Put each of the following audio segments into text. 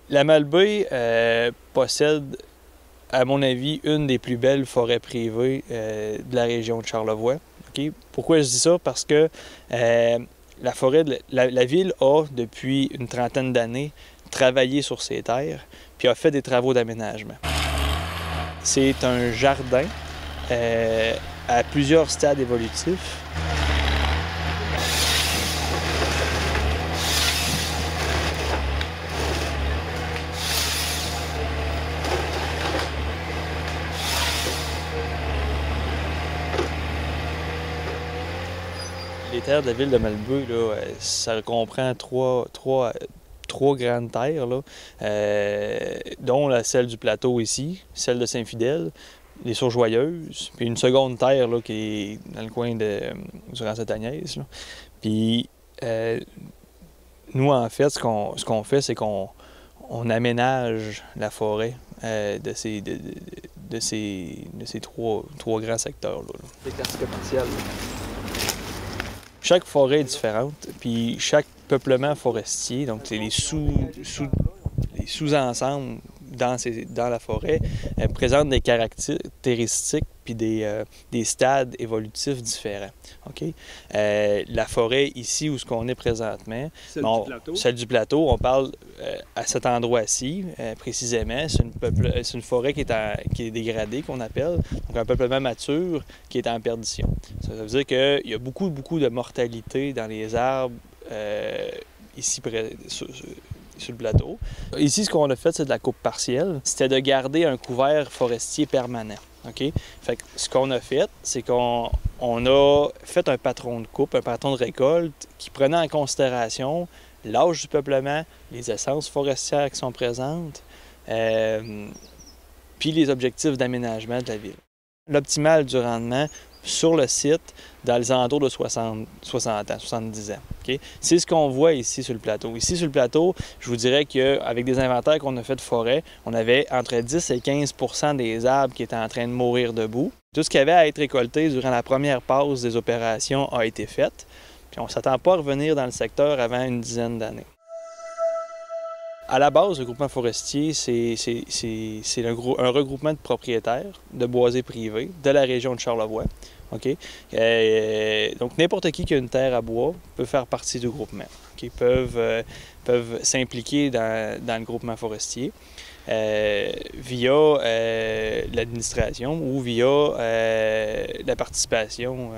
La Malbaie possède, à mon avis, une des plus belles forêts privées de la région de Charlevoix. Okay? Pourquoi je dis ça? Parce que la ville a, depuis une trentaine d'années, travaillé sur ses terres, puis a fait des travaux d'aménagement. C'est un jardin à plusieurs stades évolutifs. Les terres de la ville de Malbaie, là, ça comprend trois grandes terres, là, dont celle du plateau ici, celle de Saint-Fidèle, les Sources-Joyeuses, puis une seconde terre là, qui est dans le coin du Rang-Cette-Agnès. Puis nous, en fait, ce qu'on fait, c'est qu'on aménage la forêt de ces trois grands secteurs-là. Les quartiers commerciaux. Chaque forêt est différente, puis chaque peuplement forestier, donc c'est les sous-ensembles dans la forêt, présentent des caractéristiques puis des stades évolutifs différents. Okay? La forêt ici, où ce qu'on est présentement, celle du plateau, on parle à cet endroit-ci, précisément, c'est une forêt qui est dégradée, qu'on appelle, donc un peuplement mature qui est en perdition. Ça veut dire qu'il y a beaucoup de mortalité dans les arbres ici sur le plateau. Ici, ce qu'on a fait, c'est de la coupe partielle. C'était de garder un couvert forestier permanent. Okay? Fait que ce qu'on a fait, c'est qu'on a fait un patron de coupe, un patron de récolte qui prenait en considération l'âge du peuplement, les essences forestières qui sont présentes, puis les objectifs d'aménagement de la ville. L'optimal du rendement sur le site dans les alentours de 60 ans, 70 ans. Okay? C'est ce qu'on voit ici sur le plateau. Ici sur le plateau, je vous dirais qu'avec des inventaires qu'on a fait de forêt, on avait entre 10 et 15 % des arbres qui étaient en train de mourir debout. Tout ce qui avait à être récolté durant la première phase des opérations a été fait. Puis on ne s'attend pas à revenir dans le secteur avant une dizaine d'années. À la base, le groupement forestier, c'est un regroupement de propriétaires de boisés privés de la région de Charlevoix. Okay? Donc, n'importe qui a une terre à bois peut faire partie du groupement. Okay? Peuvent s'impliquer dans le groupement forestier via l'administration ou via la participation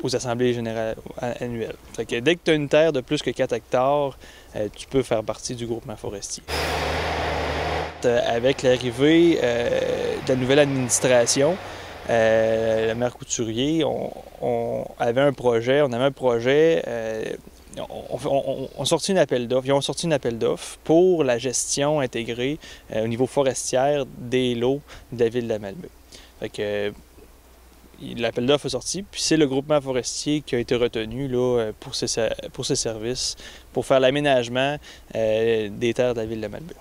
aux assemblées générales annuelles. Fait que dès que tu as une terre de plus que 4 hectares, tu peux faire partie du groupement forestier. Avec l'arrivée de la nouvelle administration, le maire Couturier, on avait un projet, on sortit un appel d'offres. Ils ont sorti un appel d'offres pour la gestion intégrée au niveau forestière des lots de la ville de la Malbaie. Fait que l'appel d'offres est sorti, puis c'est le groupement forestier qui a été retenu là, pour ses services, pour faire l'aménagement des terres de la ville de Malbaie.